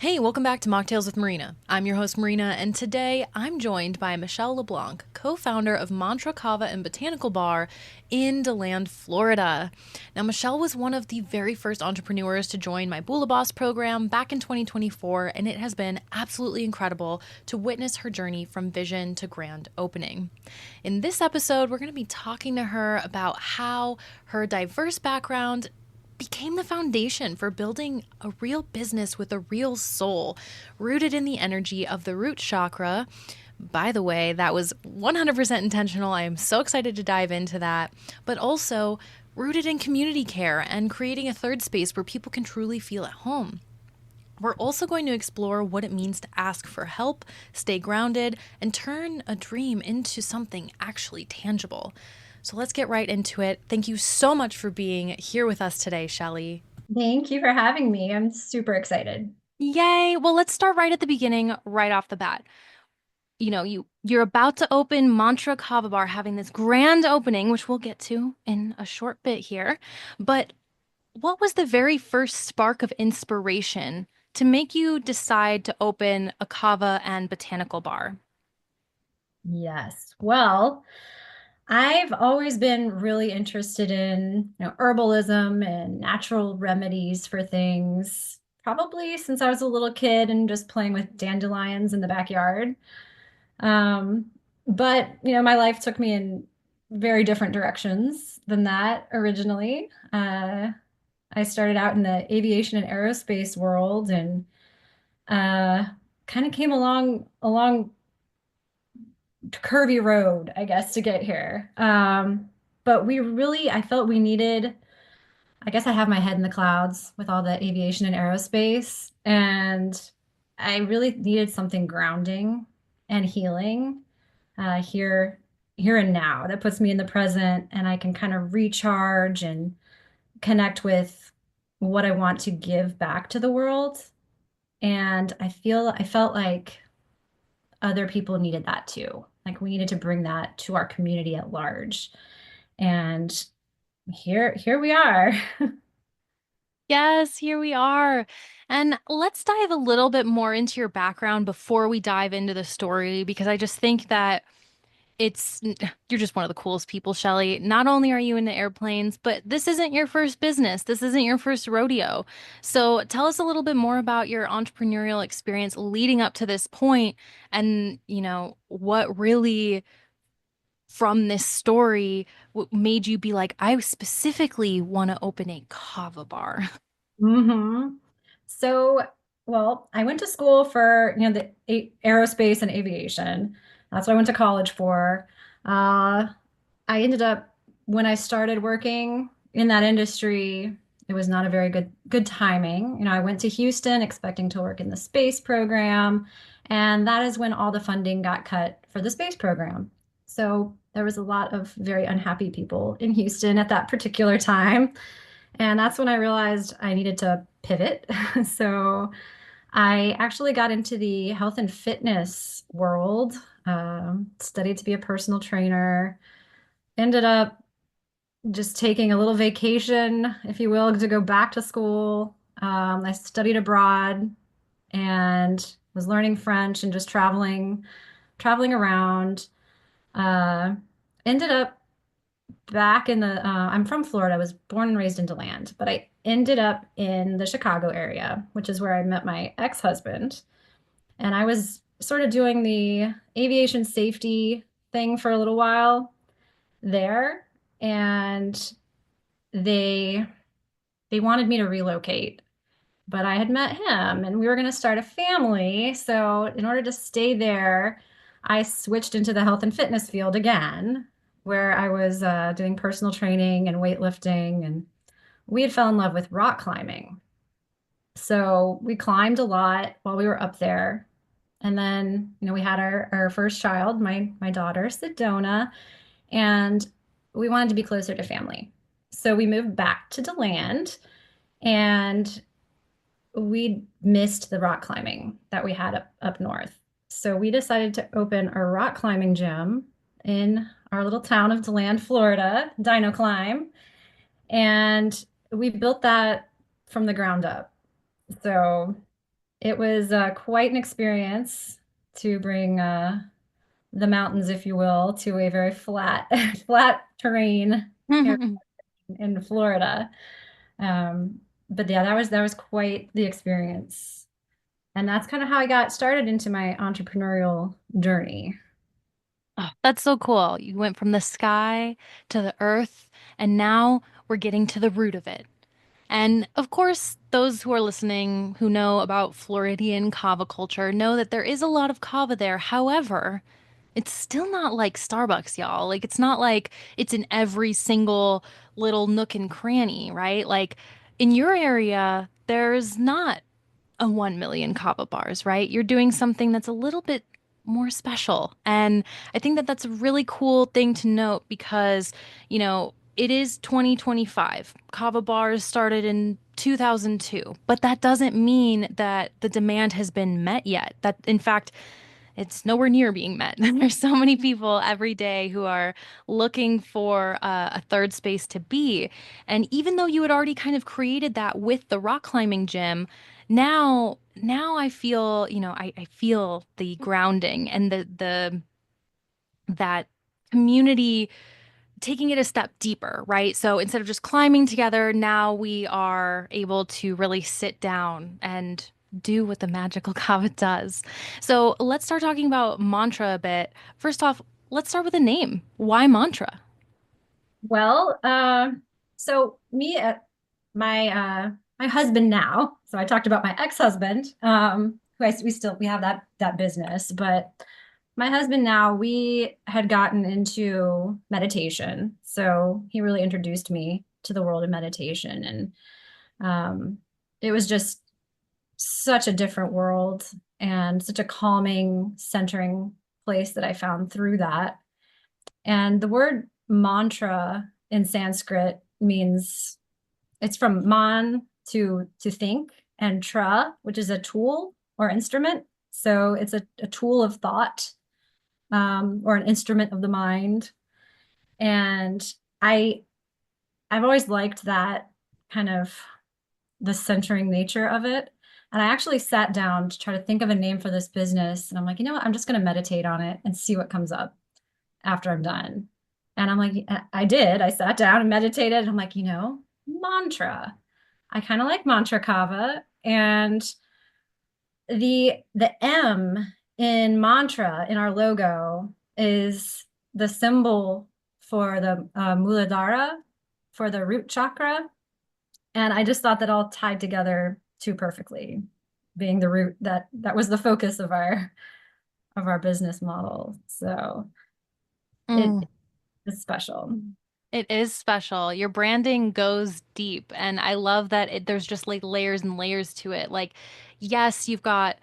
Hey, welcome back to Mocktails with Marina. I'm your host, Marina, and today I'm joined by Michelle LeBlanc, co founder of Mantra Kava and Botanical Bar in DeLand, Florida. Now, Michelle was one of the very first entrepreneurs to join my Bula Boss program back in 2024, and it has been absolutely incredible to witness her journey from vision to grand opening. In this episode, we're going to be talking to her about how her diverse background became the foundation for building a real business with a real soul, rooted in the energy of the root chakra. By the way, that was 100% intentional. I am so excited to dive into that, but also rooted in community care and creating a third space where people can truly feel at home. We're also going to explore what it means to ask for help, stay grounded, and turn a dream into something actually tangible. So let's get right into it. Thank you so much for being here with us today, Shelly. Thank you for having me. I'm super excited. Yay. Well, let's start right at the beginning, right off the bat. You're about to open Mantra Kava Bar, having this grand opening, which we'll get to in a short bit here. But what was the very first spark of inspiration to make you decide to open a kava and botanical bar? Yes. Well, I've always been really interested in, herbalism and natural remedies for things, probably since I was a little kid and just playing with dandelions in the backyard. Um, but my life took me in very different directions than that originally. I started out in the aviation and aerospace world and uh, kind of came along curvy road, I guess, to get here. But I felt we needed, I guess I have my head in the clouds with all the aviation and aerospace, and I really needed something grounding and healing here and now that puts me in the present, and I can kind of recharge and connect with what I want to give back to the world. And I felt like other people needed that too. Like we needed to bring that to our community at large. And here we are. Yes, here we are. And let's dive a little bit more into your background before we dive into the story, because I just think that it's you're just one of the coolest people, Shelley. Not only are you into airplanes, but this isn't your first business. This isn't your first rodeo. So tell us a little bit more about your entrepreneurial experience leading up to this point and, what really from this story made you be like, I specifically want to open a kava bar. hmm So, well, I went to school for, the aerospace and aviation. That's what I went to college for. Uh, I ended up when I started working in that industry, it was not a very good timing. I went to Houston expecting to work in the space program, and that is when all the funding got cut for the space program. So there was a lot of very unhappy people in Houston at that particular time. And that's when I realized I needed to pivot. So I actually got into the health and fitness world, studied to be a personal trainer, ended up just taking a little vacation, if you will, to go back to school. I studied abroad and was learning French and just traveling around. Uh, Ended up back in I'm from Florida. I was born and raised in DeLand, but I ended up in the Chicago area, which is where I met my ex-husband. And I was sort of doing the aviation safety thing for a little while there. And they they wanted me to relocate, but I had met him and we were going to start a family. So in order to stay there, I switched into the health and fitness field again, where I was doing personal training and weightlifting, and we had fell in love with rock climbing. So we climbed a lot while we were up there. And then, we had our first child, my daughter, Sedona, and we wanted to be closer to family. So we moved back to DeLand and we missed the rock climbing that we had up north. So we decided to open a rock climbing gym in our little town of DeLand, Florida, Dino Climb. And we built that from the ground up. So It was quite an experience to bring the mountains, if you will, to a very flat, flat terrain here in Florida. But yeah, that was quite the experience. And that's kind of how I got started into my entrepreneurial journey. Oh, that's so cool. You went from the sky to the earth, and now we're getting to the root of it. And of course, those who are listening who know about Floridian kava culture know that there is a lot of kava there. However, it's still not like Starbucks, y'all. Like, it's not like it's in every single little nook and cranny, right? Like, in your area, there's not a 1 million kava bars, right? You're doing something that's a little bit more special. And I think that that's a really cool thing to note because, it is 2025. Kava bars started in 2002, but that doesn't mean that the demand has been met yet. That, in fact, it's nowhere near being met. There's so many people every day who are looking for a third space to be. And even though you had already kind of created that with the rock climbing gym, now I feel, I feel the grounding and the that community taking it a step deeper, right? So instead of just climbing together, now we are able to really sit down and do what the magical kava does. So let's start talking about mantra a bit. First off, let's start with a name. Why mantra? Well, so me, my husband now. So I talked about my ex-husband, we have that business, but my husband now, we had gotten into meditation. So he really introduced me to the world of meditation, and it was just such a different world and such a calming, centering place that I found through that. And the word mantra in Sanskrit means it's from man to think and tra, which is a tool or instrument. So it's a tool of thought or an instrument of the mind. And I I've always liked that kind of the centering nature of it. And I actually sat down to try to think of a name for this business. And I'm like, you know what? I'm just going to meditate on it and see what comes up after I'm done. And I'm like, I did. I sat down and meditated. And I'm like, mantra. I kind of like mantra kava. And the M in mantra in our logo is the symbol for the Muladhara, for the root chakra. And I just thought that all tied together too perfectly, being the root that was the focus of our business model. So it Mm. is special. It is special. Your branding goes deep, and I love that there's just like layers and layers to it. Like, yes, you've got,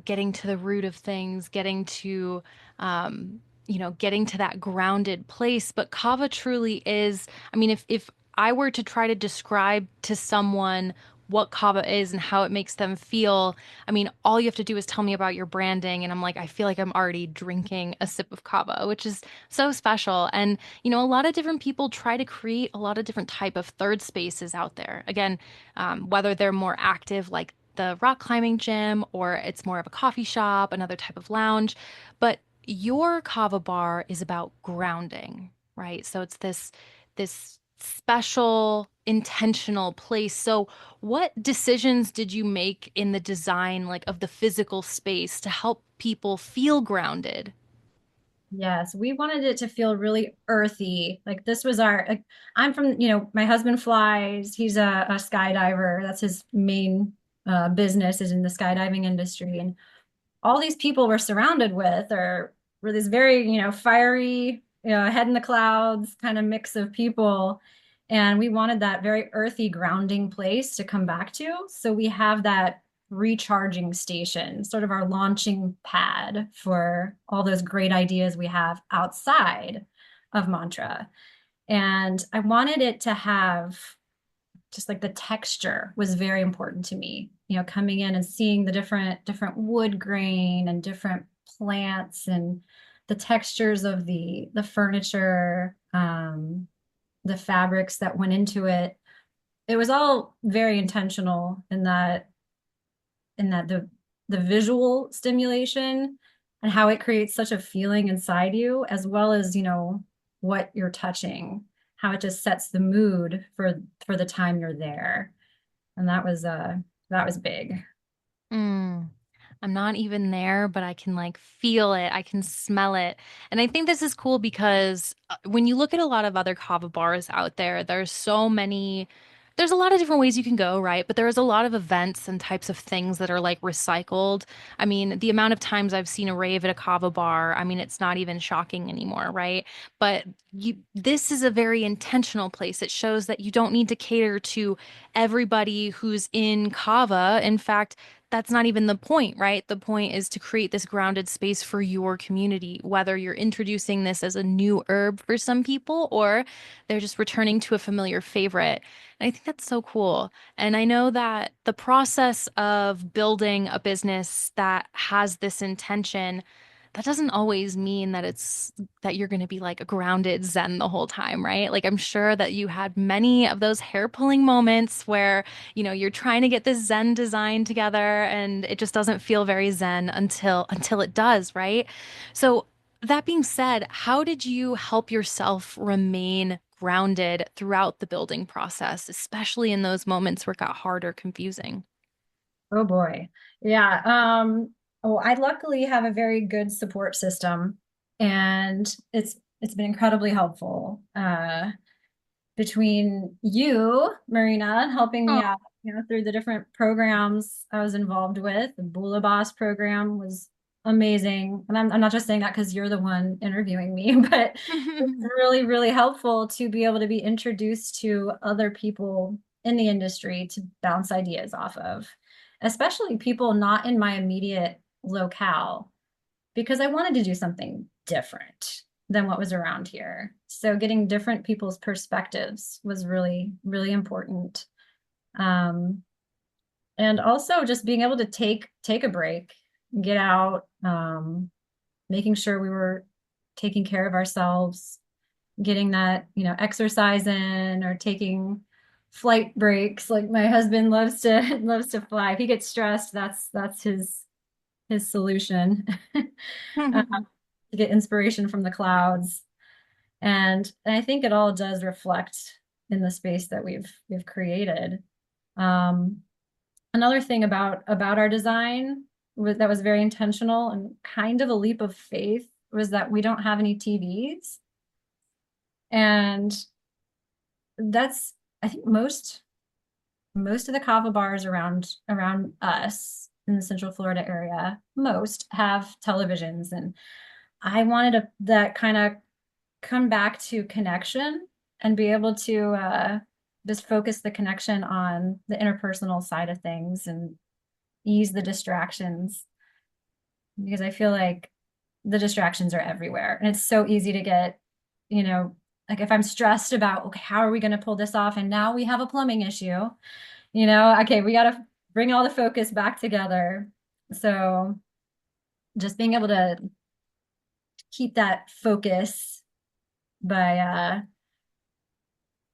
getting to the root of things, getting to that grounded place. But Kava truly is, I mean, if I were to try to describe to someone what Kava is and how it makes them feel, I mean, all you have to do is tell me about your branding, and I'm like, I feel like I'm already drinking a sip of Kava, which is so special. And a lot of different people try to create a lot of different type of third spaces out there. Again, whether they're more active, like the rock climbing gym, or it's more of a coffee shop, another type of lounge. But your kava bar is about grounding, right? So it's this special intentional place. So what decisions did you make in the design like of the physical space to help people feel grounded? Yes, we wanted it to feel really earthy. Like this was like, I'm from, my husband flies. He's a skydiver. That's his main business is in the skydiving industry. And all these people we're surrounded with were this very, fiery, head in the clouds kind of mix of people. And we wanted that very earthy grounding place to come back to. So we have that recharging station, sort of our launching pad for all those great ideas we have outside of mantra. And I wanted it to have just like the texture was very important to me, coming in and seeing the different wood grain and different plants and the textures of the furniture, the fabrics that went into it. It was all very intentional in that in that the visual stimulation and how it creates such a feeling inside you, as well as, what you're touching, how it just sets the mood for the time you're there. And that was big. Mm. I'm not even there, but I can like feel it. I can smell it. And I think this is cool because when you look at a lot of other kava bars out there, there's a lot of different ways you can go, right? But there's a lot of events and types of things that are like recycled. I mean, the amount of times I've seen a rave at a kava bar, I mean, it's not even shocking anymore, right? But this is a very intentional place. It shows that you don't need to cater to everybody who's in kava. In fact, that's not even the point, right? The point is to create this grounded space for your community, whether you're introducing this as a new herb for some people or they're just returning to a familiar favorite. And I think that's so cool. And I know that the process of building a business that has this intention, that doesn't always mean that it's that you're going to be like a grounded Zen the whole time, right? Like I'm sure that you had many of those hair-pulling moments where, you're trying to get this Zen design together and it just doesn't feel very Zen until it does, right? So that being said, how did you help yourself remain grounded throughout the building process, especially in those moments where it got hard or confusing? Oh boy. Yeah. I luckily have a very good support system, and it's been incredibly helpful. Between you, Marina, helping me Oh. out, through the different programs I was involved with. The Bula Boss program was amazing. And I'm not just saying that because you're the one interviewing me, but it's really, really helpful to be able to be introduced to other people in the industry to bounce ideas off of, especially people not in my immediate locale, because I wanted to do something different than what was around here. So getting different people's perspectives was really, really important. Um, and also just being able to take a break, get out, making sure we were taking care of ourselves, getting that, exercise in, or taking flight breaks. Like my husband loves to loves to fly. If he gets stressed, that's his solution. To get inspiration from the clouds. And I think it all does reflect in the space that we've created. Um, Another thing about our design that was very intentional and kind of a leap of faith was that we don't have any TVs. And that's, I think, most of the kava bars around us in the Central Florida area, most have televisions. And I wanted that kind of come back to connection and be able to just focus the connection on the interpersonal side of things and ease the distractions, because I feel like the distractions are everywhere and it's so easy to get, like if I'm stressed about, okay, how are we going to pull this off? And now we have a plumbing issue, okay, we got to bring all the focus back together. So just being able to keep that focus by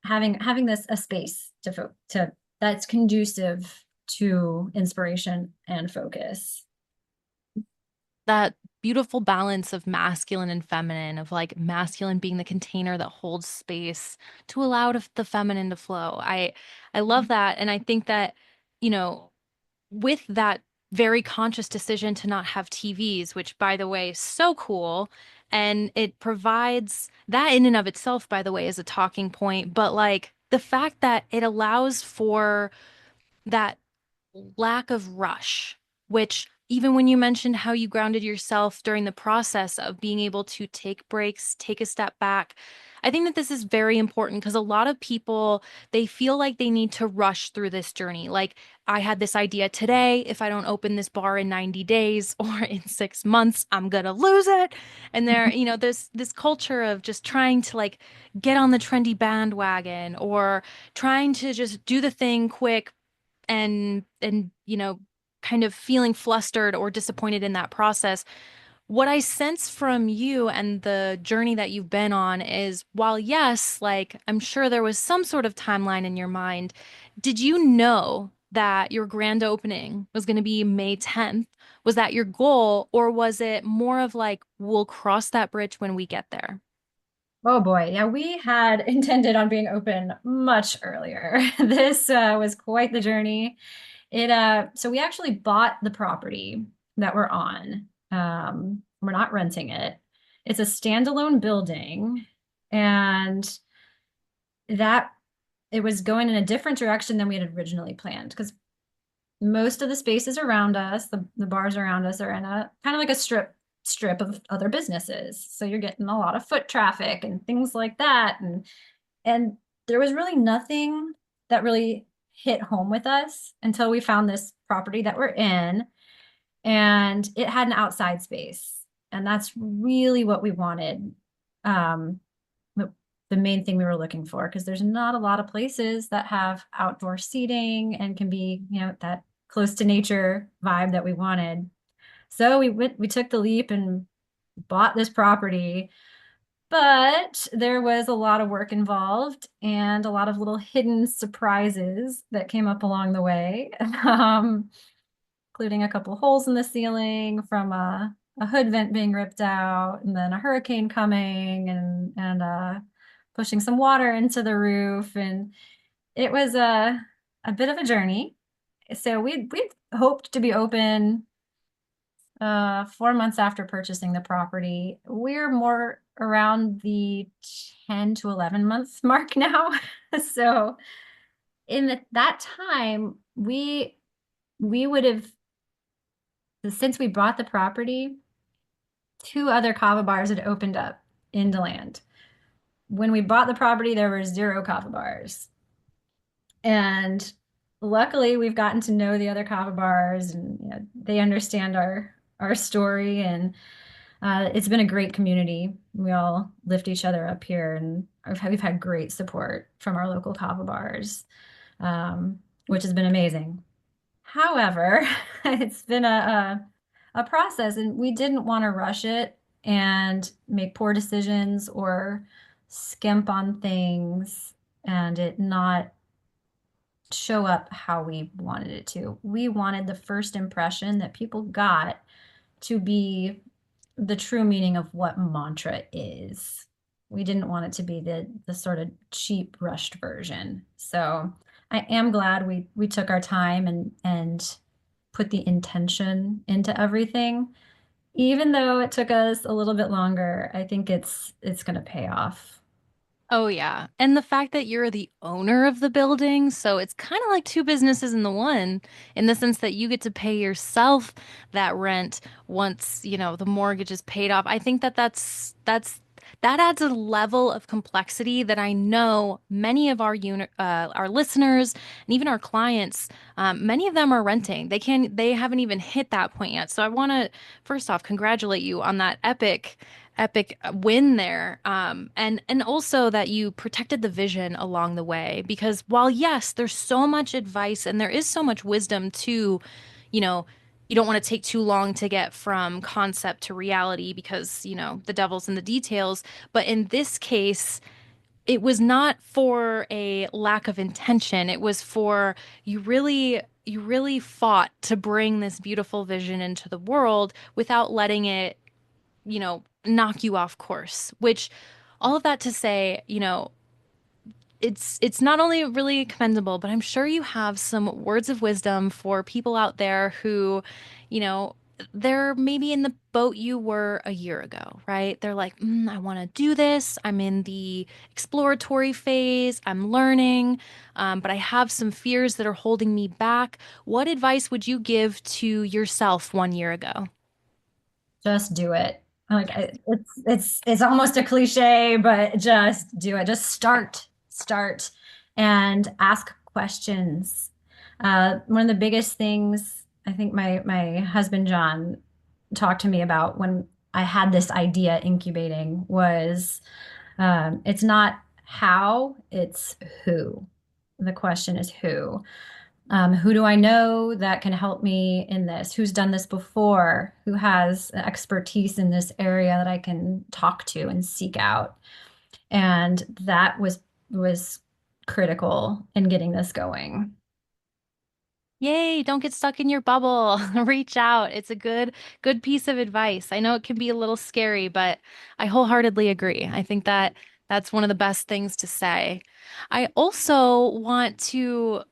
having this a space to that's conducive to inspiration and focus. That beautiful balance of masculine and feminine, of like masculine being the container that holds space to allow the feminine to flow. I love that. And I think that, you know, with that very conscious decision to not have TVs, which by the way is so cool. And it provides that in and of itself, by the way, is a talking point. But like the fact that it allows for that lack of rush, which even when you mentioned how you grounded yourself during the process of being able to take breaks, take a step back, I think that this is very important because a lot of people, they feel like they need to rush through this journey. Like, I had this idea today. If I don't open this bar in 90 days or in 6 months, I'm gonna lose it. And there's this culture of just trying to like get on the trendy bandwagon or trying to just do the thing quick and kind of feeling flustered or disappointed in that process. What I sense from you and the journey that you've been on is, while yes, like I'm sure there was some sort of timeline in your mind, did you know that your grand opening was going to be May 10th? Was that your goal, or was it more of like, we'll cross that bridge when we get there? Oh boy, yeah, we had intended on being open much earlier. This was quite the journey. So we actually bought the property that we're on. We're not renting it. It's a standalone building, and that it was going in a different direction than we had originally planned because most of the spaces around us, the bars around us are in a kind of like a strip of other businesses. So you're getting a lot of foot traffic and things like that. And there was really nothing that really hit home with us until we found this property that we're in, and it had an outside space. And that's really what we wanted. Um, the main thing we were looking for, because there's not a lot of places that have outdoor seating and can be, that close to nature vibe that we wanted. So we took the leap and bought this property, but there was a lot of work involved and a lot of little hidden surprises that came up along the way, including a couple holes in the ceiling from a hood vent being ripped out, and then a hurricane coming and pushing some water into the roof. And it was a bit of a journey. So we hoped to be open 4 months after purchasing the property. We're more around the 10 to 11 month mark now. So in that time, we would have, since we bought the property, two other kava bars had opened up in DeLand. When we bought the property, there were zero kava bars. And luckily, we've gotten to know the other kava bars, and they understand our story, and it's been a great community. We all lift each other up here, and we've had great support from our local kava bars, which has been amazing. However, it's been a process, and we didn't want to rush it and make poor decisions or skimp on things and it not show up how we wanted it to. We wanted the first impression that people got to be the true meaning of what mantra is. We didn't want it to be the sort of cheap, rushed version. So I am glad we took our time and put the intention into everything. Even though it took us a little bit longer, I think it's going to pay off. Oh, yeah. And the fact that you're the owner of the building, so it's kind of like two businesses in the one, in the sense that you get to pay yourself that rent once, the mortgage is paid off. I think that that adds a level of complexity that I know many of our listeners and even our clients, many of them are renting. They haven't even hit that point yet. So I want to first off congratulate you on that epic win there, and also that you protected the vision along the way, because while yes, there's so much advice and there is so much wisdom to, you know you don't want to take too long to get from concept to reality, because the devil's in the details. But in this case, it was not for a lack of intention. It was for, you really fought to bring this beautiful vision into the world without letting it, knock you off course. Which, all of that to say, it's not only really commendable, but I'm sure you have some words of wisdom for people out there who, you know, they're maybe in the boat you were a year ago, right? They're like, I want to do this. I'm in the exploratory phase. I'm learning, but I have some fears that are holding me back. What advice would you give to yourself 1 year ago? Just do it. Like Yes. it's almost a cliche, but just do it. Just start, and ask questions. One of the biggest things I think my husband John talked to me about when I had this idea incubating was, it's not how, it's who. The question is who. Who do I know that can help me in this? Who's done this before? Who has expertise in this area that I can talk to and seek out? And that was critical in getting this going. Yay, don't get stuck in your bubble. Reach out. It's a good piece of advice. I know it can be a little scary, but I wholeheartedly agree. I think that that's one of the best things to say. I also want to,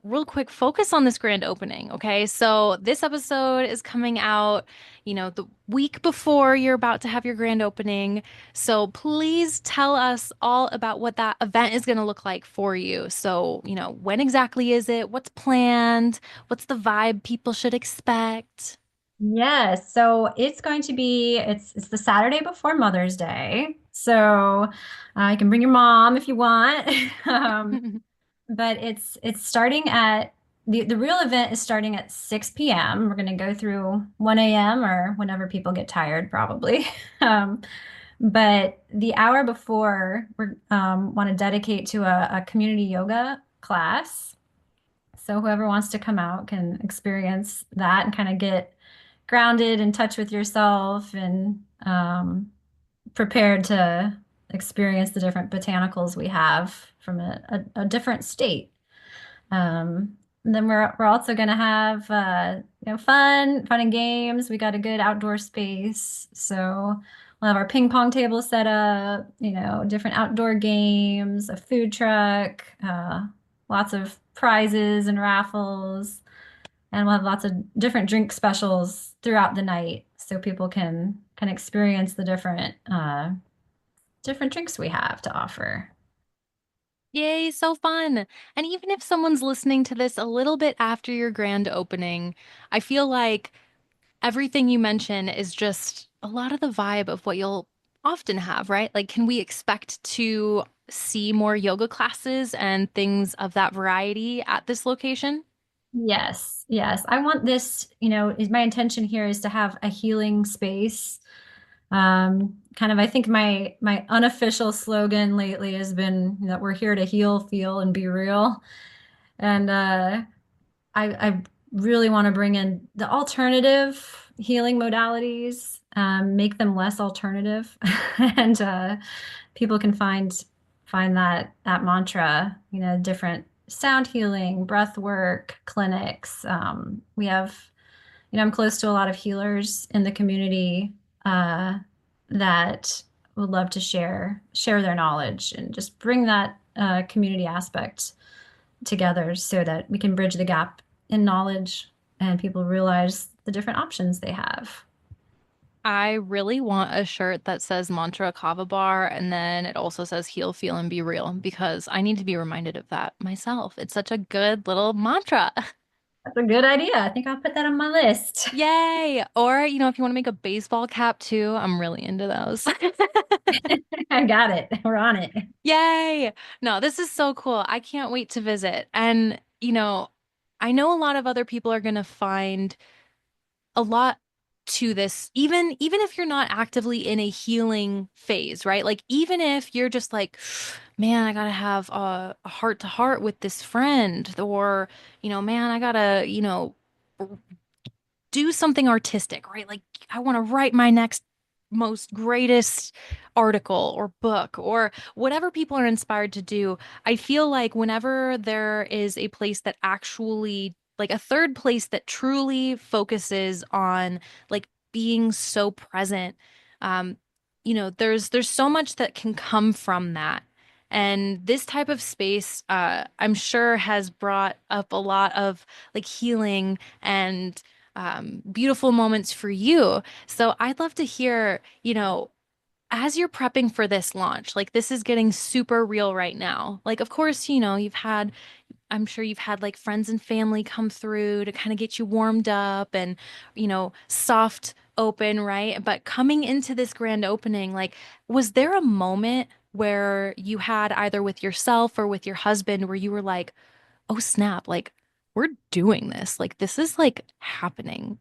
real quick focus on this grand opening, okay? So this episode is coming out, the week before you're about to have your grand opening. So please tell us all about what that event is going to look like for you. So, when exactly is it? What's planned? What's the vibe people should expect? Yes, so it's going to be it's the Saturday before Mother's Day. So you can bring your mom if you want. But it's starting at the real event is starting at 6 p.m. We're going to go through 1 a.m. or whenever people get tired, probably. Um, but the hour before, we want to dedicate to a community yoga class. So whoever wants to come out can experience that and kind of get grounded, in touch with yourself, and prepared to experience the different botanicals we have from a different state. And then we're also gonna have fun and games. We got a good outdoor space, so we'll have our ping pong table set up, different outdoor games, a food truck, lots of prizes and raffles, and we'll have lots of different drink specials throughout the night, so people can experience the different drinks we have to offer. Yay, so fun. And even if someone's listening to this a little bit after your grand opening, I feel like everything you mention is just a lot of the vibe of what you'll often have, right? Like, can we expect to see more yoga classes and things of that variety at this location? Yes, yes. I want this, is my intention here is to have a healing space. Kind of, I think my unofficial slogan lately has been that we're here to heal, feel, and be real. And I really want to bring in the alternative healing modalities, make them less alternative, and people can find that mantra, different sound healing, breath work, clinics. We have, I'm close to a lot of healers in the community that would love to share their knowledge and just bring that community aspect together so that we can bridge the gap in knowledge and people realize the different options they have. I really want a shirt that says Mantra Kava Bar and then it also says heal, feel, and be real because I need to be reminded of that myself. It's such a good little mantra. That's a good idea. I think I'll put that on my list. Yay! Or, if you want to make a baseball cap too, I'm really into those. I got it. We're on it. Yay! No, this is so cool. I can't wait to visit. And, I know a lot of other people are going to find a lot to this, even if you're not actively in a healing phase, right? Like even if you're just like, man, I gotta have a heart to heart with this friend, or, man, I gotta, do something artistic, right? Like I want to write my next most greatest article or book or whatever people are inspired to do. I feel like whenever there is a place that actually like a third place that truly focuses on like being so present, um, there's so much that can come from that. And this type of space, I'm sure has brought up a lot of like healing and beautiful moments for you. So I'd love to hear, as you're prepping for this launch, like this is getting super real right now. Like, of course, I'm sure you've had like friends and family come through to kind of get you warmed up and, soft open, right? But coming into this grand opening, like, was there a moment where you had either with yourself or with your husband where you were like, oh snap, like we're doing this. Like this is like happening.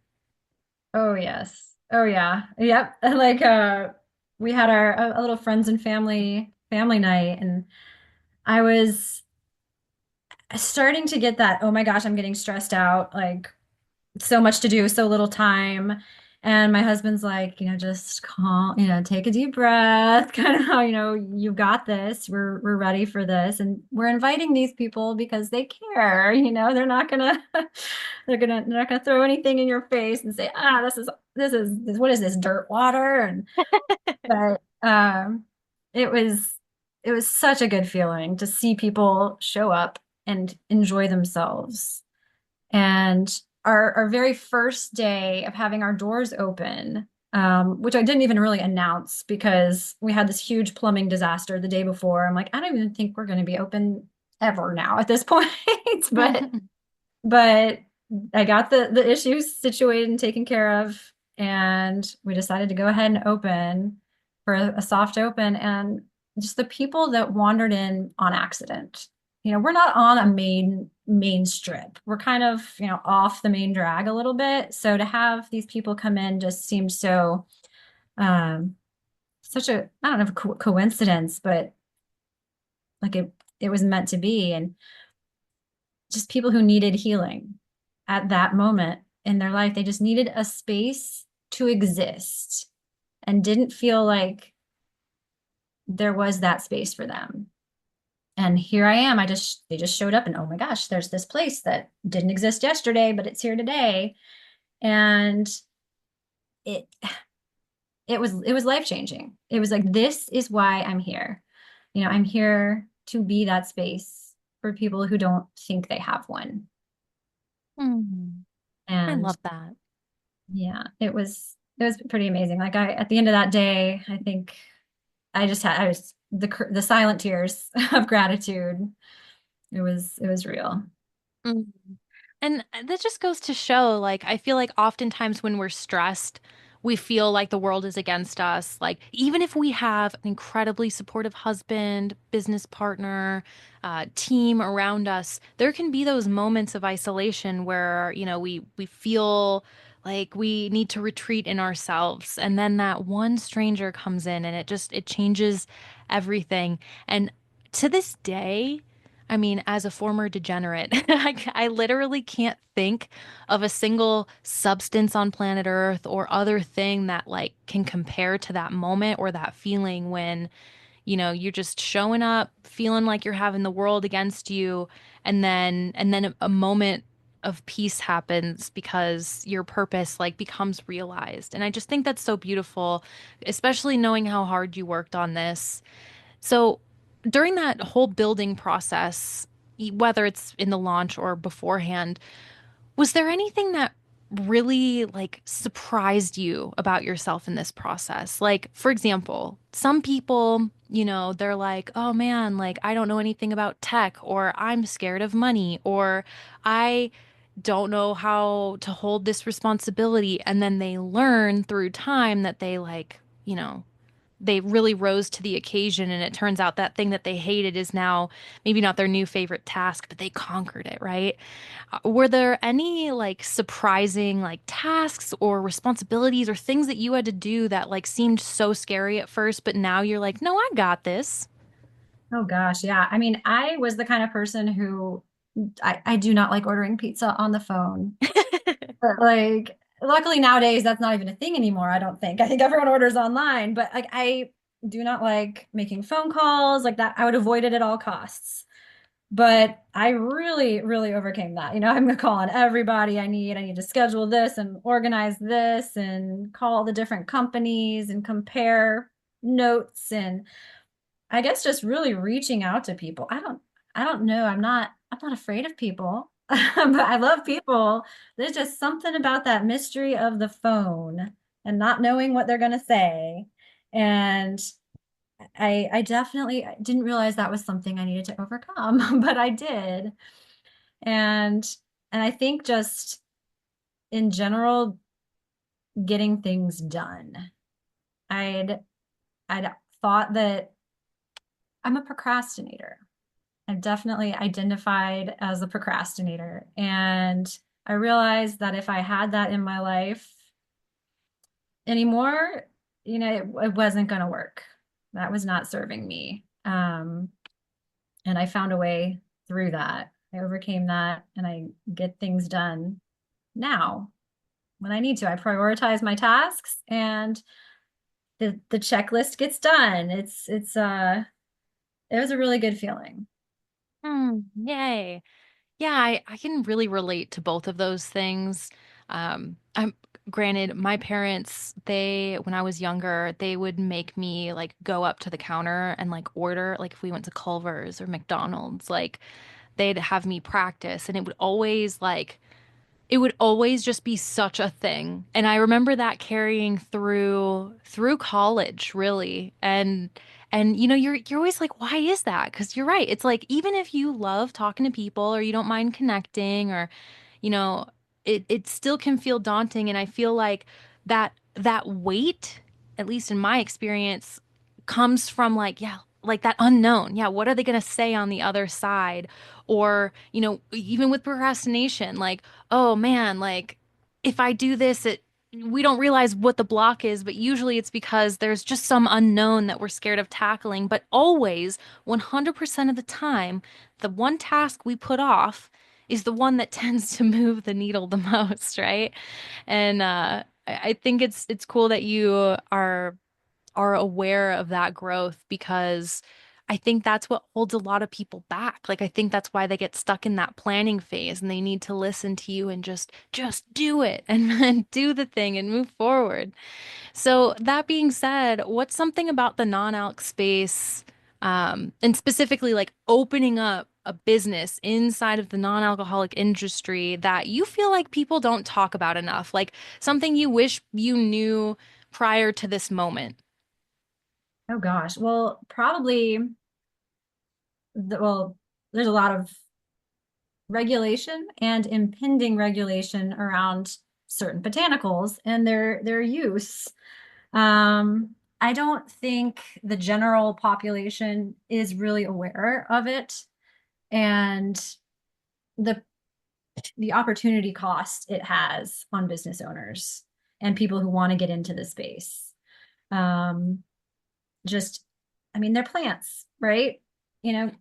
Oh yes. Oh yeah. Yep. Like we had our a little friends and family night, and I was starting to get that, oh my gosh, I'm getting stressed out, like so much to do, so little time. And my husband's like, just calm, take a deep breath, kind of, you got this. We're ready for this. And we're inviting these people because they care, they're not gonna they're not gonna throw anything in your face and say, this what is this, dirt water? And but it was such a good feeling to see people show up and enjoy themselves. And our very first day of having our doors open, which I didn't even really announce because we had this huge plumbing disaster the day before. I'm like, I don't even think we're going to be open ever now at this point. But but I got the issues situated and taken care of, and we decided to go ahead and open for a soft open. And just the people that wandered in on accident. We're not on a main strip. We're kind of, off the main drag a little bit. So to have these people come in just seemed so um such a, I don't know, coincidence, but like it was meant to be. And just people who needed healing at that moment in their life. They just needed a space to exist and didn't feel like there was that space for them. And here I am. They just showed up and oh my gosh, there's this place that didn't exist yesterday, but it's here today. And it it was life changing. It was like, this is why I'm here. I'm here to be that space for people who don't think they have one. Hmm. I And love that. yeah, it was pretty amazing. Like, at the end of that day, I think I was the silent tears of gratitude. It was real. Mm. And that just goes to show, like, I feel like oftentimes when we're stressed, we feel like the world is against us. Like, even if we have an incredibly supportive husband, business partner, team around us, there can be those moments of isolation where, we feel like we need to retreat in ourselves. And then that one stranger comes in and it changes everything. And to this day, I mean, as a former degenerate, I literally can't think of a single substance on planet Earth or other thing that like can compare to that moment or that feeling when, you're just showing up, feeling like you're having the world against you, and then a moment of peace happens because your purpose like becomes realized. And I just think that's so beautiful, especially knowing how hard you worked on this. So during that whole building process, whether it's in the launch or beforehand, was there anything that really like surprised you about yourself in this process? Like, for example, some people, they're like, oh man, like I don't know anything about tech, or I'm scared of money, or I don't know how to hold this responsibility. And then they learn through time that they really rose to the occasion, and it turns out that thing that they hated is now maybe not their new favorite task, but they conquered it, right? Were there any like surprising like tasks or responsibilities or things that you had to do that like seemed so scary at first, but now you're like, no, I got this? Oh gosh, yeah. I mean, I was the kind of person who I do not like ordering pizza on the phone. But like, luckily nowadays that's not even a thing anymore, I don't think. I think everyone orders online, but like I do not like making phone calls like that. I would avoid it at all costs. But I really, really overcame that. I'm gonna call on everybody I need. I need to schedule this and organize this and call the different companies and compare notes, and I guess just really reaching out to people. I don't know. I'm not afraid of people. But I love people. There's just something about that mystery of the phone and not knowing what they're gonna say. And I definitely didn't realize that was something I needed to overcome, but I did. And and I think just in general, getting things done. I'd I'd thought that I'm a procrastinator. I've definitely identified as a procrastinator. And I realized that if I had that in my life anymore, it wasn't going to work. That was not serving me. And I found a way through that. I overcame that and I get things done now. when I need to. I prioritize my tasks and the checklist gets done. It was a really good feeling. Yay. Yeah, I can really relate to both of those things. I'm granted, my parents, when I was younger, they would make me like go up to the counter and like order, like if we went to Culver's or McDonald's, like they'd have me practice and it would always just be such a thing. And I remember that carrying through college, really. And you're always like, why is that? Because you're right. It's like even if you love talking to people or you don't mind connecting or you know, it still can feel daunting. And I feel like that weight, at least in my experience, comes from like, yeah, like that unknown. Yeah, what are they gonna say on the other side? Or, even with procrastination, like, oh man, like if I do this, we don't realize what the block is, but usually it's because there's just some unknown that we're scared of tackling. But always, 100% of the time, the one task we put off is the one that tends to move the needle the most, right? And I think it's cool that you are aware of that growth because I think that's what holds a lot of people back. Like I think that's why they get stuck in that planning phase and they need to listen to you and just do it and, and do the thing and move forward. So that being said, what's something about the non-alc space, and specifically like opening up a business inside of the non-alcoholic industry that you feel like people don't talk about enough? Like something you wish you knew prior to this moment? Oh gosh. Well, probably well, there's a lot of regulation and impending regulation around certain botanicals and their use. I don't think the general population is really aware of it and the the opportunity cost it has on business owners and people who want to get into the space. Um, just, I mean, they're plants, right? You know,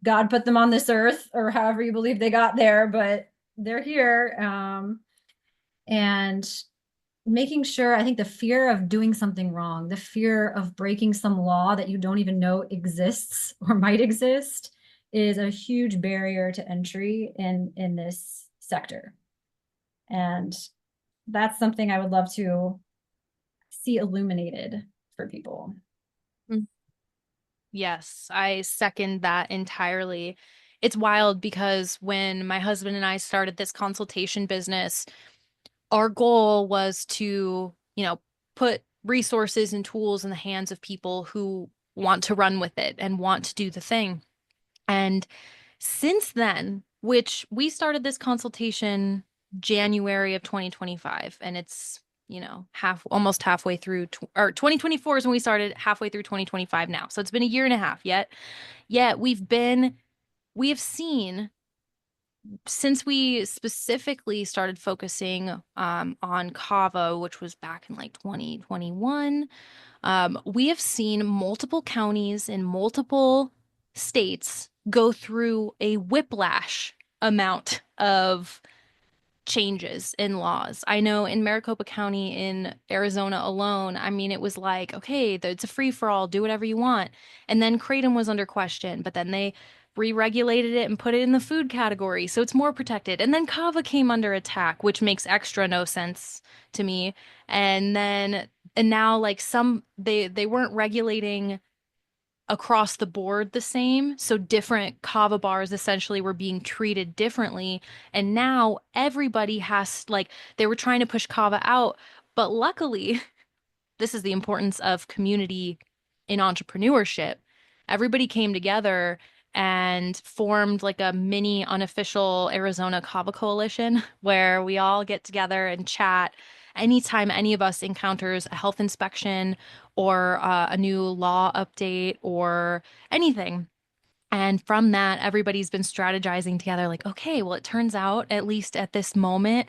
God put them on this earth or however you believe they got there, but they're here. And making sure, I think the fear of doing something wrong, the fear of breaking some law that you don't even know exists or might exist is a huge barrier to entry in this sector. And that's something I would love to see illuminated for people. Yes, I second that entirely. It's wild because when my husband and I started this consultation business, our goal was to, put resources and tools in the hands of people who want to run with it and want to do the thing. And since then, which we started this consultation January of 2025, and it's, almost halfway through, or 2024 is when we started, halfway through 2025 now. So it's been a year and a half yet we have seen since we specifically started focusing on Kava, which was back in like 2021, we have seen multiple counties in multiple states go through a whiplash amount of changes in laws. I know in Maricopa County in Arizona alone, I mean, it was like, okay, it's a free for all, do whatever you want. And then Kratom was under question, but then they re-regulated it and put it in the food category, so it's more protected. And then Kava came under attack, which makes extra no sense to me. And now like they weren't regulating across the board the same. So different kava bars essentially were being treated differently. And now everybody like, they were trying to push kava out. But luckily, this is the importance of community in entrepreneurship. Everybody came together and formed like a mini unofficial Arizona Kava Coalition where we all get together and chat anytime any of us encounters a health inspection or a new law update or anything. And from that, everybody's been strategizing together, like, okay, well, it turns out, at least at this moment,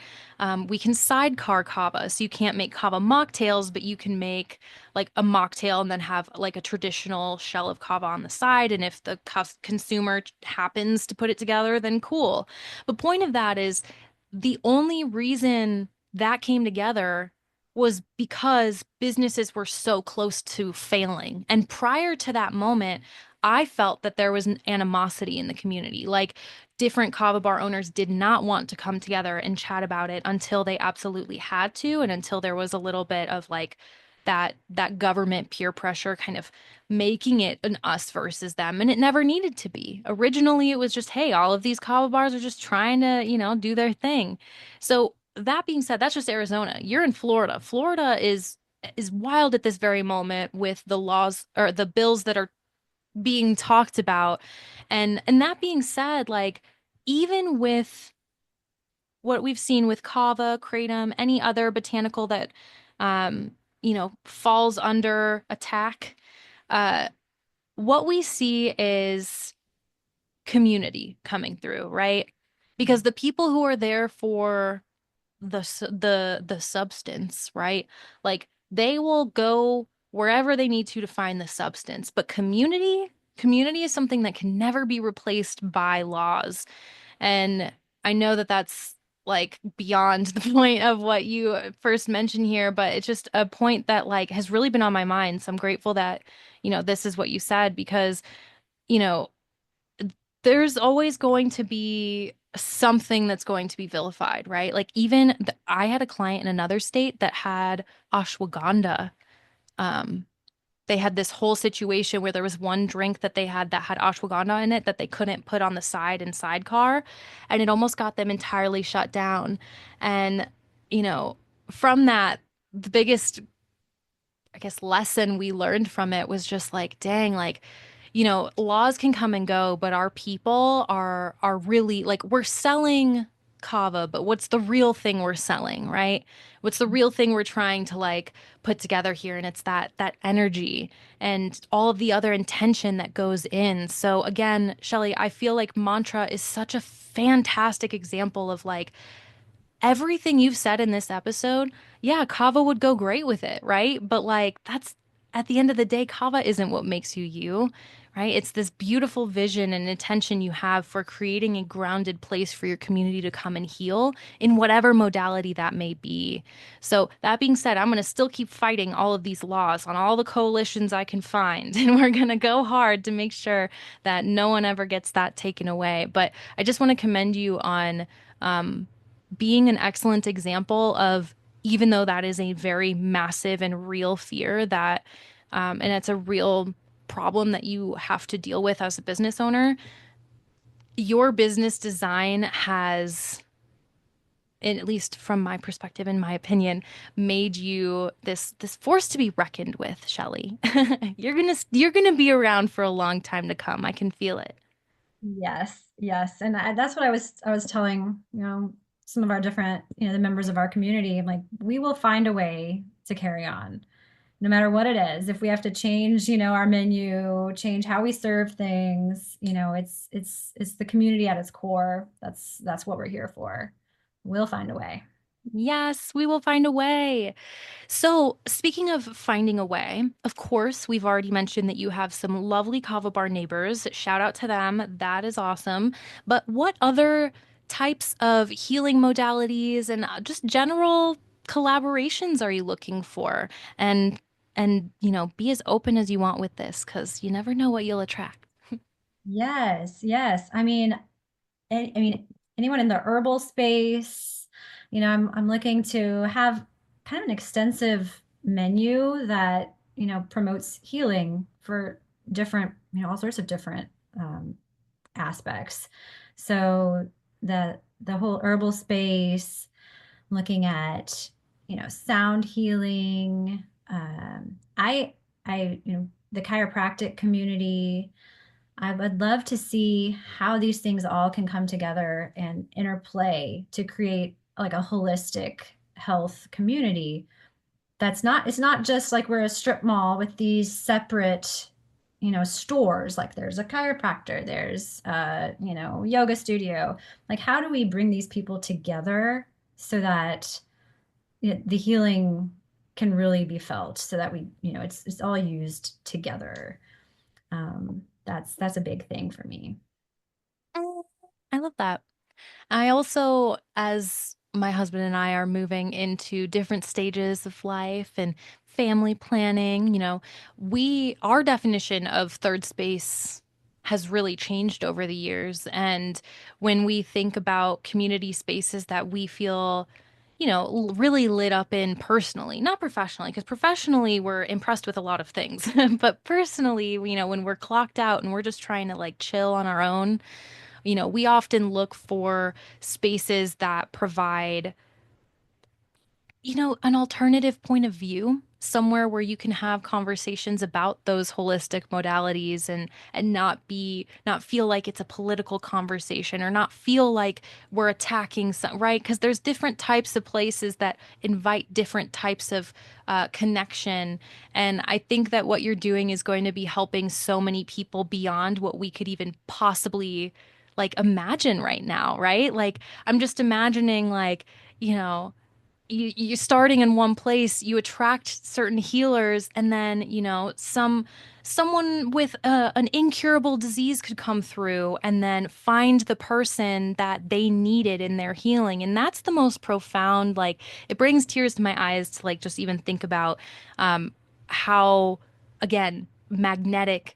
we can sidecar kava. So you can't make kava mocktails, but you can make like a mocktail and then have like a traditional shell of kava on the side. And if the consumer happens to put it together, then cool. The point of that is the only reason that came together was because businesses were so close to failing. And prior to that moment, I felt that there was an animosity in the community. Like different kava bar owners did not want to come together and chat about it until they absolutely had to, and until there was a little bit of like that government peer pressure kind of making it an us versus them. And it never needed to be. Originally, it was just, hey, all of these kava bars are just trying to, do their thing. So that being said, that's just Arizona. You're in Florida. Florida is wild at this very moment with the laws or the bills that are being talked about. And that being said, like even with what we've seen with kava, kratom, any other botanical that falls under attack, uh what we see is community coming through, right? Because the people who are there for the substance, right? Like they will go wherever they need to find the substance. But community is something that can never be replaced by laws. And I know that that's like beyond the point of what you first mentioned here, but it's just a point that like has really been on my mind. So I'm grateful that, this is what you said because, you know, there's always going to be something that's going to be vilified, right? Like I had a client in another state that had ashwagandha. Um, they had this whole situation where there was one drink that they had that had ashwagandha in it that they couldn't put on the side and sidecar, and it almost got them entirely shut down. And, you know, from that, the biggest, I guess, lesson we learned from it was just like, dang, like, laws can come and go, but our people are really like we're selling kava, but what's the real thing we're selling, right? What's the real thing we're trying to like put together here? And it's that energy and all of the other intention that goes in. So again, Shelley, I feel like mantra is such a fantastic example of like everything you've said in this episode, yeah, Kava would go great with it, right? But like that's at the end of the day, Kava isn't what makes you you, right? It's this beautiful vision and intention you have for creating a grounded place for your community to come and heal in whatever modality that may be. So that being said, I'm going to still keep fighting all of these laws on all the coalitions I can find, and we're going to go hard to make sure that no one ever gets that taken away. But I just want to commend you on being an excellent example of even though that is a very massive and real fear that and it's a real problem that you have to deal with as a business owner, your business design has, at least from my perspective, in my opinion, made you this force to be reckoned with, Shelley. You're gonna be around for a long time to come. I can feel it. Yes, yes. And that's what I was telling, some of our different, the members of our community. I'm like, we will find a way to carry on, no matter what it is. If we have to change, our menu, change how we serve things, it's the community at its core. That's what we're here for. We'll find a way. Yes, we will find a way. So, speaking of finding a way, of course, we've already mentioned that you have some lovely Kava Bar neighbors. Shout out to them. That is awesome. But what other types of healing modalities and just general collaborations are you looking for? And be as open as you want with this because you never know what you'll attract. Yes, yes. I mean, anyone in the herbal space, I'm looking to have kind of an extensive menu that, promotes healing for different, all sorts of different aspects. So the whole herbal space, looking at, sound healing, the chiropractic community. I would love to see how these things all can come together and interplay to create like a holistic health community. It's not just like we're a strip mall with these separate, stores. Like there's a chiropractor, there's yoga studio. Like how do we bring these people together so that the healing can really be felt so that it's all used together. That's a big thing for me. Oh, I love that. I also, as my husband and I are moving into different stages of life and family planning, our definition of third space has really changed over the years. And when we think about community spaces that we feel, really lit up in personally, not professionally, because professionally we're impressed with a lot of things, but personally, when we're clocked out and we're just trying to like chill on our own, we often look for spaces that provide, an alternative point of view, somewhere where you can have conversations about those holistic modalities and not feel like it's a political conversation or not feel like we're attacking some, right? Because there's different types of places that invite different types of connection. And I think that what you're doing is going to be helping so many people beyond what we could even possibly like imagine right now, right? Like I'm just imagining like, you know, you starting in one place, you attract certain healers, and then someone with an incurable disease could come through and then find the person that they needed in their healing. And that's the most profound, like it brings tears to my eyes to like just even think about how, again, magnetic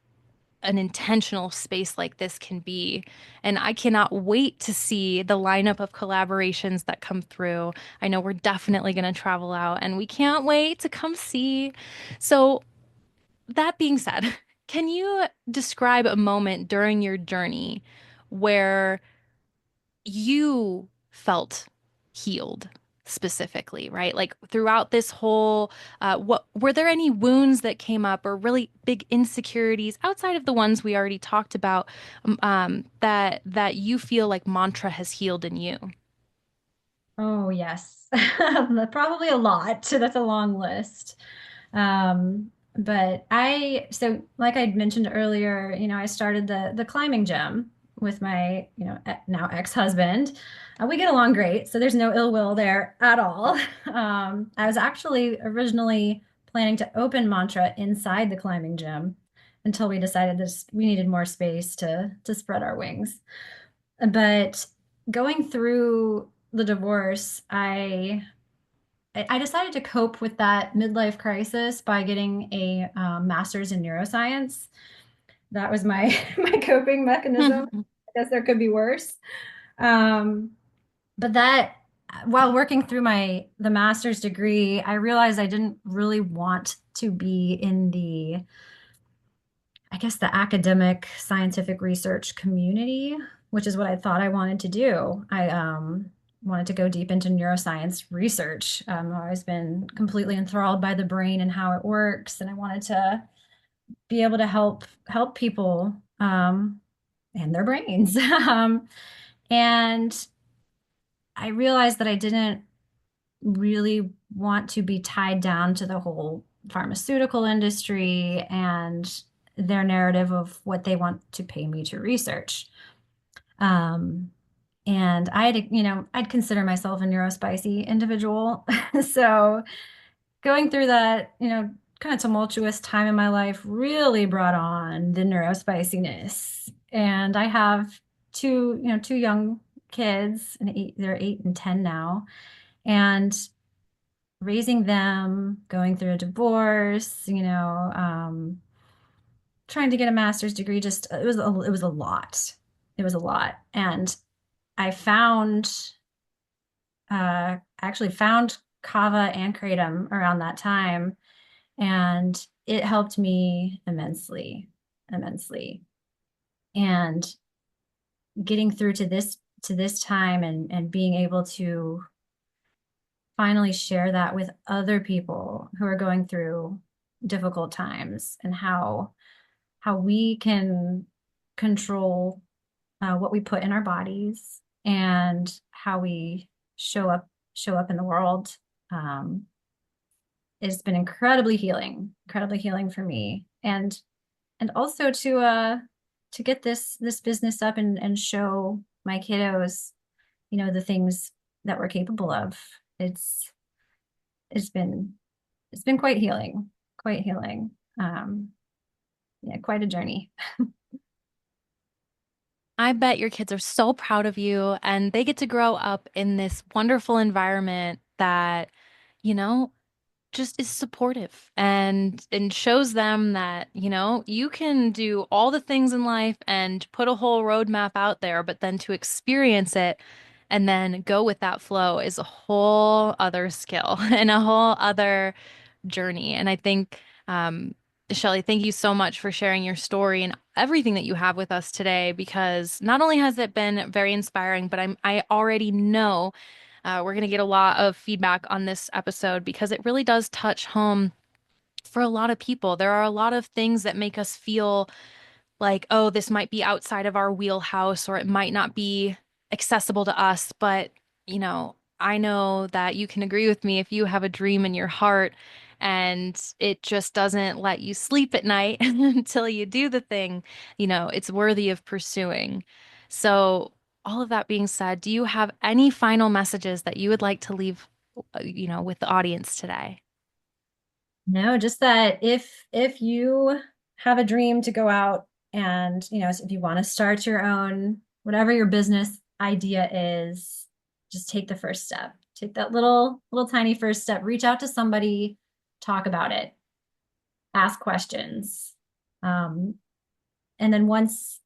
an intentional space like this can be. And I cannot wait to see the lineup of collaborations that come through. I know we're definitely going to travel out and we can't wait to come see. So, that being said, can you describe a moment during your journey where you felt healed specifically, right? Like throughout this whole, what were there any wounds that came up or really big insecurities outside of the ones we already talked about, that you feel like mantra has healed in you? Oh, yes. Probably a lot. That's a long list. So like I mentioned earlier, I started the climbing gym with my, now ex-husband. We get along great, so there's no ill will there at all. I was actually originally planning to open Mantra inside the climbing gym until we decided this we needed more space to spread our wings. But going through the divorce, I decided to cope with that midlife crisis by getting a master's in neuroscience. That was my my coping mechanism. I guess there could be worse. Um, but that while working through my the master's degree, I realized I didn't really want to be in the, I guess, the academic scientific research community, which is what I thought I wanted to do. I wanted to go deep into neuroscience research. I've always been completely enthralled by the brain and how it works, and I wanted to be able to help people and their brains. And I realized that I didn't really want to be tied down to the whole pharmaceutical industry and their narrative of what they want to pay me to research. Um, and I'd consider myself a neurospicy individual. So going through that, kind of tumultuous time in my life really brought on the neurospiciness. And I have two young kids, and they're 8 and 10 now. And raising them, going through a divorce, trying to get a master's degree, just it was a lot. It was a lot. And I actually found Kava and Kratom around that time, and it helped me immensely, immensely. And getting through to this time and being able to finally share that with other people who are going through difficult times, and how we can control what we put in our bodies and how we show up in the world. um, it's been incredibly healing for me, and also to get this business up and show my kiddos, the things that we're capable of. it's it's been it's been quite healing. um yeah, quite a journey. I bet your kids are so proud of you and they get to grow up in this wonderful environment that, you know, just is supportive and shows them that, you can do all the things in life and put a whole roadmap out there, but then to experience it and then go with that flow is a whole other skill and a whole other journey. And I think, Shelley, thank you so much for sharing your story and everything that you have with us today, because not only has it been very inspiring, but I already know we're going to get a lot of feedback on this episode because it really does touch home for a lot of people. There are a lot of things that make us feel like, oh, this might be outside of our wheelhouse or it might not be accessible to us. But, I know that you can agree with me if you have a dream in your heart and it just doesn't let you sleep at night until you do the thing, it's worthy of pursuing. So, all of that being said, do you have any final messages that you would like to leave, with the audience today? No, just that if you have a dream to go out and, if you want to start your own, whatever your business idea is, just take the first step. Take that little tiny first step. Reach out to somebody, talk about it, ask questions. Um, and then once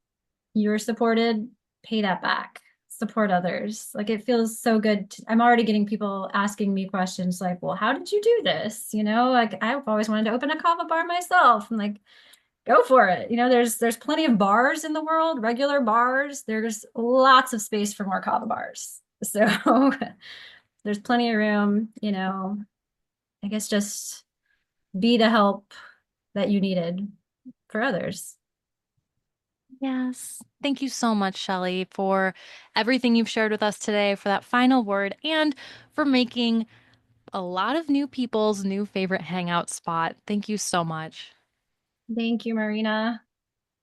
you're supported, pay that back. Support others. Like it feels so good. I'm already getting people asking me questions like, well, how did you do this? Like I've always wanted to open a kava bar myself. I'm like, go for it. There's plenty of bars in the world, regular bars. There's lots of space for more kava bars. So there's plenty of room. I guess just be the help that you needed for others. Yes. Thank you so much, Shelley, for everything you've shared with us today, for that final word, and for making a lot of new people's new favorite hangout spot. Thank you so much. Thank you, Marina.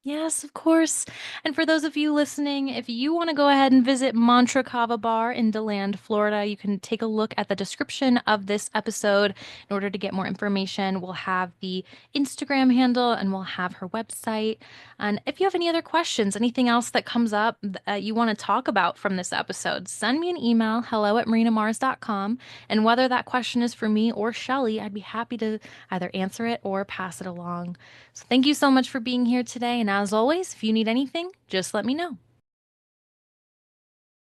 Yes, of course. And for those of you listening, if you want to go ahead and visit Mantra Kava Bar in DeLand, Florida, you can take a look at the description of this episode in order to get more information. We'll have the Instagram handle and we'll have her website. And if you have any other questions, anything else that comes up that you want to talk about from this episode, send me an email, hello@marinamars.com. And whether that question is for me or Shelley, I'd be happy to either answer it or pass it along. So thank you so much for being here today. And as always, if you need anything, just let me know.